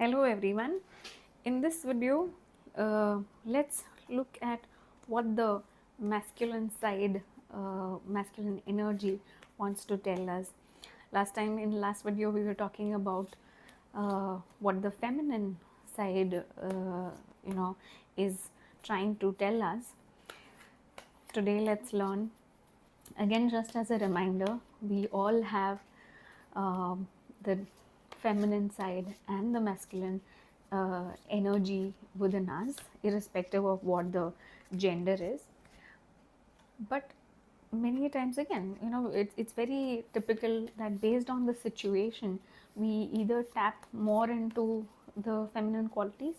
Hello everyone. In this video, let's look at what the masculine side, masculine energy wants to tell us. Last time in last video we were talking about what the feminine side, is trying to tell us. Today let's learn. Again, just as a reminder, we all have the feminine side and the masculine energy within us, irrespective of what the gender is. But many times, again, it's very typical that based on the situation, we either tap more into the feminine qualities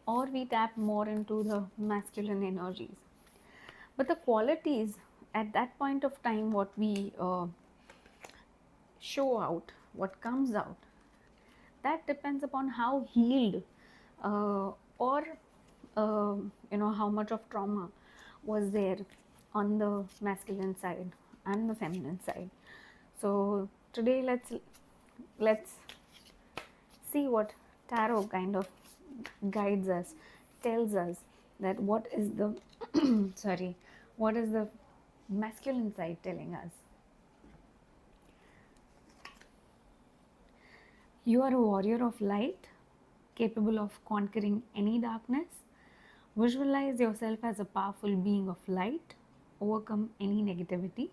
or we tap more into the masculine energies. But the qualities at that point of time, what we show out, what comes out, that depends upon how healed or how much of trauma was there on the masculine side and the feminine side. So today let's see what tarot kind of guides us, tells us that what is the what is the masculine side telling us. You are a warrior of light, capable of conquering any darkness. Visualize yourself as a powerful being of light, overcome any negativity.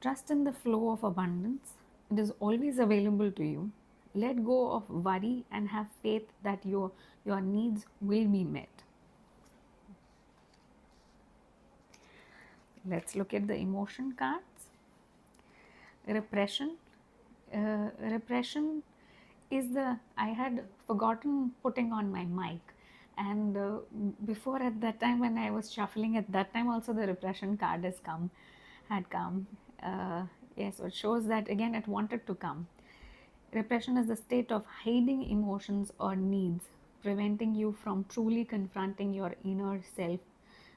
Trust in the flow of abundance. It is always available to you. Let go of worry and have faith that your needs will be met. Let's look at the emotion cards. Repression. Repression is I had forgotten putting on my mic, and before, at that time when I was shuffling, at that time also the repression card had come. Yes, so it shows that again it wanted to come. Repression is the state of hiding emotions or needs, preventing you from truly confronting your inner self.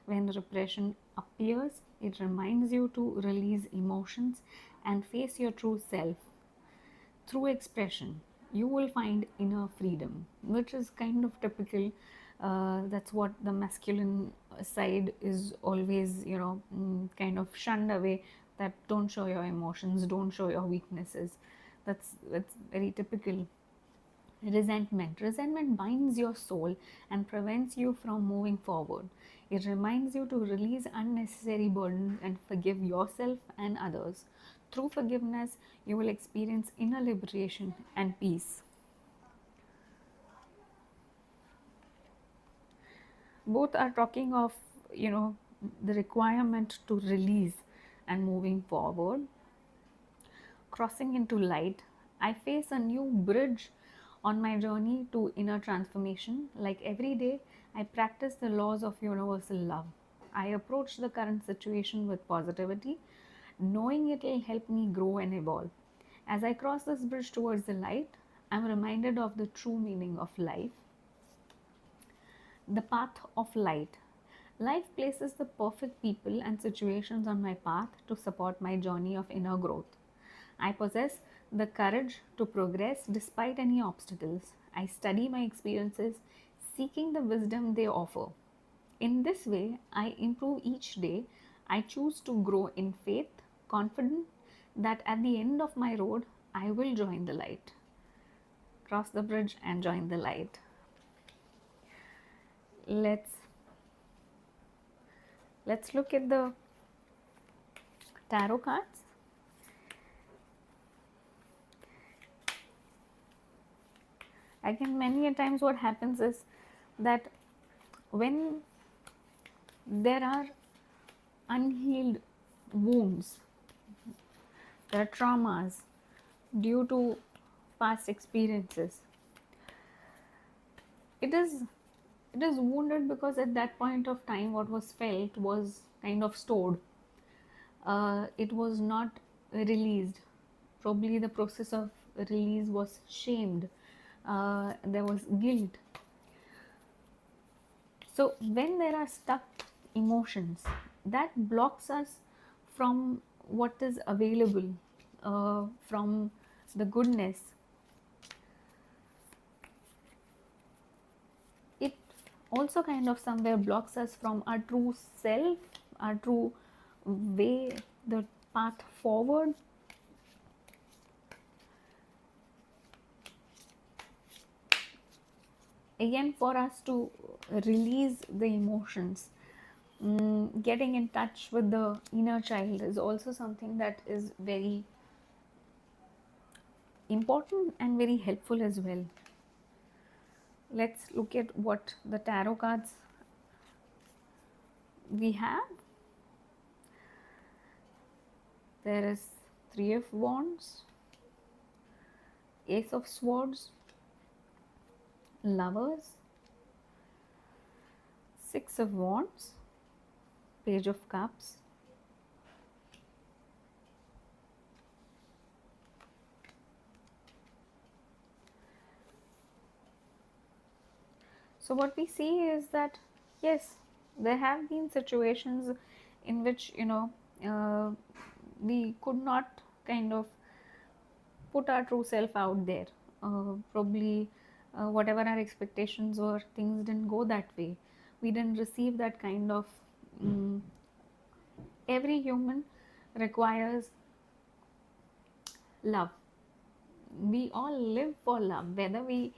When repression appears, it reminds you to release emotions and face your true self. Through expression, you will find inner freedom, which is kind of typical. That's what the masculine side is always, kind of shunned away, that don't show your emotions, don't show your weaknesses. That's very typical. Resentment binds your soul and prevents you from moving forward. It reminds you to release unnecessary burdens and forgive yourself and others. Through forgiveness, you will experience inner liberation and peace. Both are talking of, the requirement to release and moving forward. Crossing into light, I face a new bridge on my journey to inner transformation. Like every day, I practice the laws of universal love. I approach the current situation with positivity, knowing it will help me grow and evolve. As I cross this bridge towards the light, I'm reminded of the true meaning of life. The path of light. Life places the perfect people and situations on my path to support my journey of inner growth. I possess the courage to progress despite any obstacles. I study my experiences, seeking the wisdom they offer. In this way, I improve each day. I choose to grow in faith, confident that at the end of my road, I will join the light. Cross the bridge and join the light. Let's look at the tarot cards. Again, many a times what happens is that when there are unhealed wounds, there are traumas due to past experiences, it is wounded because at that point of time what was felt was kind of stored. It was not released. Probably the process of release was shamed. There was guilt. So when there are stuck emotions, that blocks us from what is available, from the goodness. also kind of somewhere blocks us from our true self, our true way, the path forward. Again, for us to release the emotions, getting in touch with the inner child is also something that is very important and very helpful as well. Let's look at what the tarot cards we have. There is Three of Wands, Ace of Swords, Lovers, Six of Wands, Page of Cups, so what we see is that yes, there have been situations in which uh, we could not kind of put our true self out there. Probably whatever our expectations were, things didn't go that way. We didn't receive that kind of. Um, every human requires love. We all live for love, whether we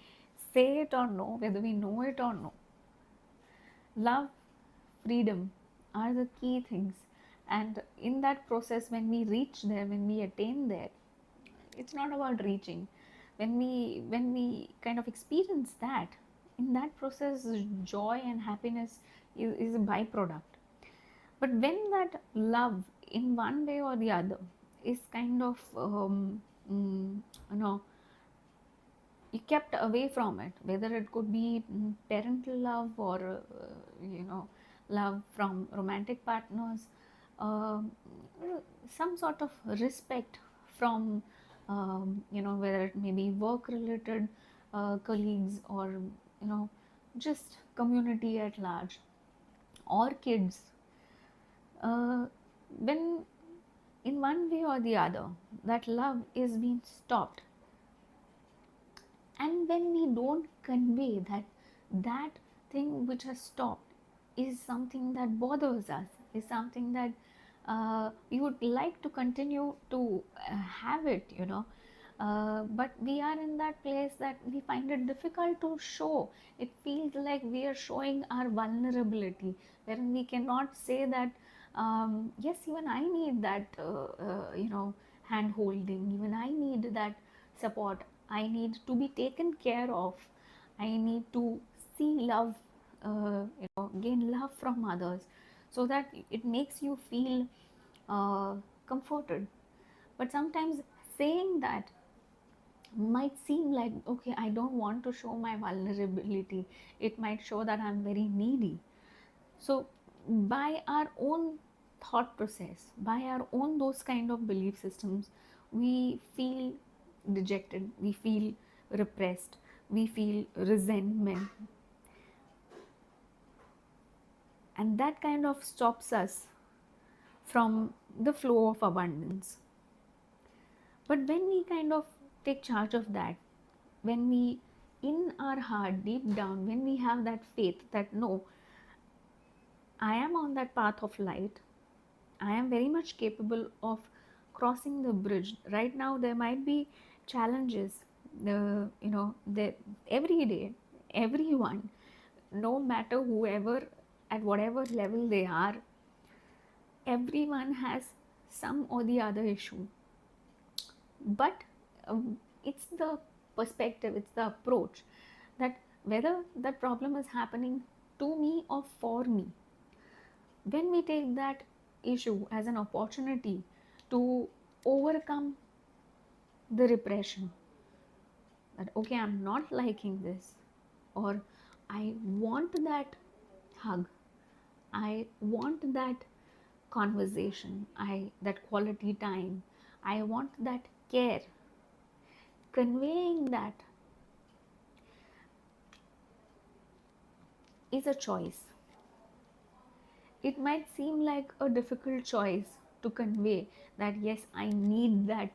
say it or no, whether we know it or no. Love, freedom are the key things. And in that process, when we reach there, when we attain there, it's not about reaching. When we kind of experience that, in that process, joy and happiness is a byproduct. But when that love, in one way or the other, is kind of mm, you know you kept away from it, whether it could be parental love or love from romantic partners, um, some sort of respect from whether it may be work related, colleagues, or just community at large, or kids, when in one way or the other that love is being stopped, and when we don't convey that that thing which has stopped is something that bothers us, is something that we would like to continue to have it, but we are in that place that we find it difficult to show. It feels like we are showing our vulnerability, wherein we cannot say that yes, even I need that hand holding, even I need that support, I need to be taken care of, I need to see love, gain love from others, so that it makes you feel comforted. But sometimes saying that might seem like, okay, I don't want to show my vulnerability, it might show that I'm very needy. So by our own thought process, by our own those kind of belief systems, we feel dejected, we feel repressed, we feel resentment, and that kind of stops us from the flow of abundance. But when we kind of take charge of that, when we, in our heart, deep down, when we have that faith that no, I am on that path of light, I am very much capable of crossing the bridge. Right now, there might be challenges, that every day, everyone, no matter whoever, at whatever level they are, everyone has some or the other issue. But it's the perspective, it's the approach, that whether that problem is happening to me or for me, when we take that issue as an opportunity to overcome the repression, that okay, I'm not liking this, or I want that hug, I want that conversation, I that quality time, I want that care, conveying that is a choice. It might seem like a difficult choice to convey that yes, I need that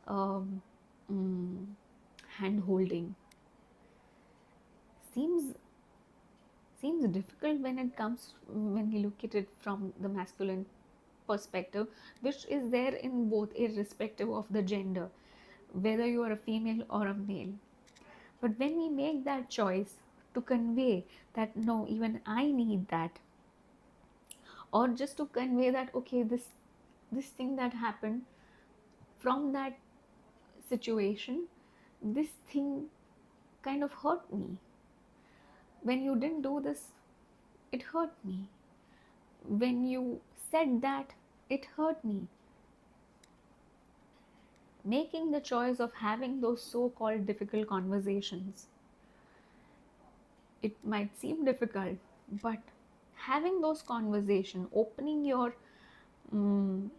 um, hand holding. Seems seems difficult when you look at it from the masculine perspective, which is there in both, irrespective of the gender, whether you are a female or a male. But when we make that choice to convey that no, even I need that, or just to convey that okay, this thing that happened from that situation, this thing kind of hurt me. When you didn't do this, it hurt me. When you said that, it hurt me. Making the choice of having those so called difficult conversations, it might seem difficult, but having those conversations, opening your um,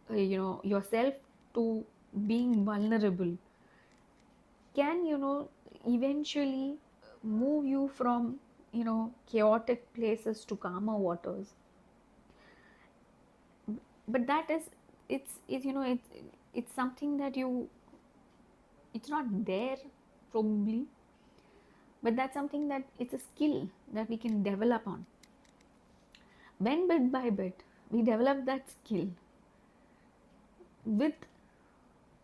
yourself to being vulnerable, can eventually move you from chaotic places to calmer waters. But that is, it's something that it's not there probably, but that's something that it's a skill that we can develop on. When bit by bit we develop that skill, with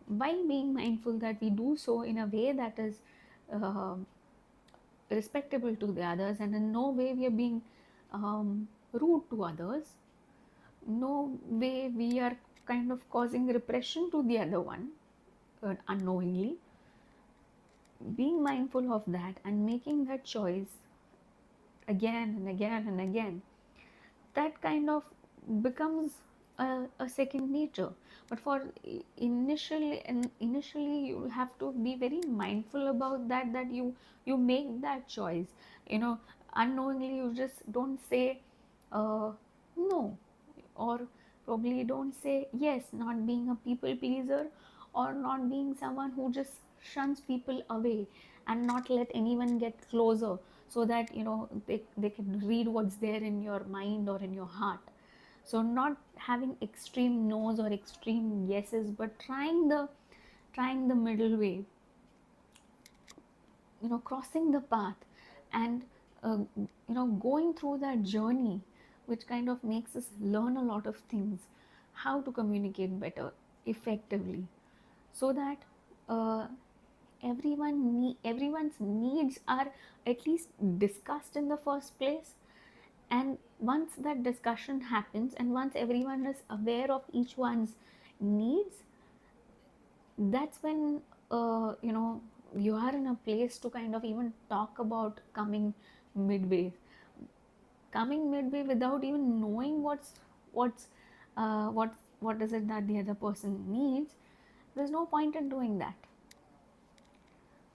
while being mindful that we do so in a way that is uh, respectable to the others, and in no way we are being rude to others, no way we are kind of causing repression to the other one unknowingly. Being mindful of that and making that choice again and again and again, that kind of becomes a second nature. But for initially you have to be very mindful about that you make that choice, unknowingly. You just don't say no, or probably don't say yes, not being a people pleaser, or not being someone who just shuns people away and not let anyone get closer, so that they can read what's there in your mind or in your heart. So not having extreme no's or extreme yeses, but trying the middle way, crossing the path, and going through that journey, which kind of makes us learn a lot of things, how to communicate better, effectively, so that uh, everyone's needs are at least discussed in the first place. And once that discussion happens, and once everyone is aware of each one's needs, that's when you are in a place to kind of even talk about midway coming midway without even knowing what's what is it that the other person needs. There's no point in doing that.